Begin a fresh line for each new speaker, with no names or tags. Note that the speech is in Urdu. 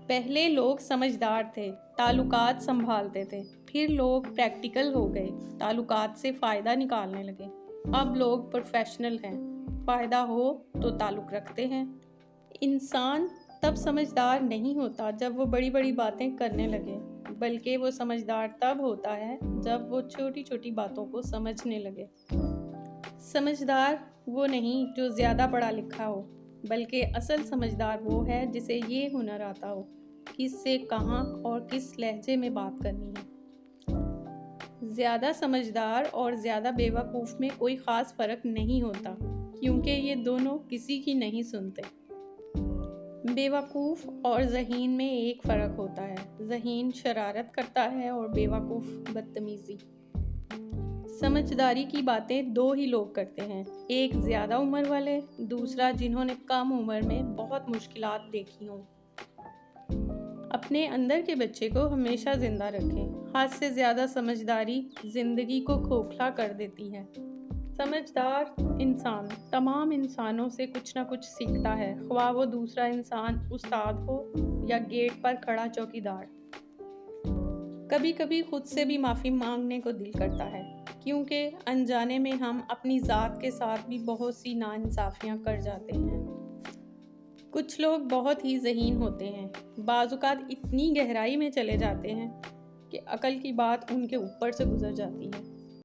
پہلے لوگ سمجھدار تھے، تعلقات سنبھالتے تھے، پھر لوگ پریکٹیکل ہو گئے، تعلقات سے فائدہ نکالنے لگے۔ اب لوگ پروفیشنل ہیں، فائدہ ہو تو تعلق رکھتے ہیں۔ انسان تب سمجھدار نہیں ہوتا جب وہ بڑی بڑی باتیں کرنے لگے، بلکہ وہ سمجھدار تب ہوتا ہے جب وہ چھوٹی چھوٹی باتوں کو سمجھنے لگے۔ سمجھدار وہ نہیں جو زیادہ پڑھا لکھا ہو، بلکہ اصل سمجھدار وہ ہے جسے یہ ہنر آتا ہو کس سے کہاں اور کس لہجے میں بات کرنی ہے۔ زیادہ سمجھدار اور زیادہ بیوقوف میں کوئی خاص فرق نہیں ہوتا، کیونکہ یہ دونوں کسی کی نہیں سنتے۔ بیوقوف اور ذہین میں ایک فرق ہوتا ہے، ذہین شرارت کرتا ہے اور بیوقوف بدتمیزی۔ سمجھداری کی باتیں دو ہی لوگ کرتے ہیں، ایک زیادہ عمر والے، دوسرا جنہوں نے کم عمر میں بہت مشکلات دیکھی ہوں۔ اپنے اندر کے بچے کو ہمیشہ زندہ رکھیں۔ حد سے زیادہ سمجھداری زندگی کو کھوکھلا کر دیتی ہے۔ سمجھدار انسان تمام انسانوں سے کچھ نہ کچھ سیکھتا ہے، خواہ وہ دوسرا انسان استاد ہو یا گیٹ پر کھڑا چوکیدار۔ کبھی کبھی خود سے بھی معافی مانگنے کو دل کرتا ہے، کیونکہ انجانے میں ہم اپنی ذات کے ساتھ بھی بہت سی ناانصافیاں کر جاتے ہیں۔ کچھ لوگ بہت ہی ذہین ہوتے ہیں، بعض اوقات اتنی گہرائی میں چلے جاتے ہیں کہ عقل کی بات ان کے اوپر سے گزر جاتی ہے۔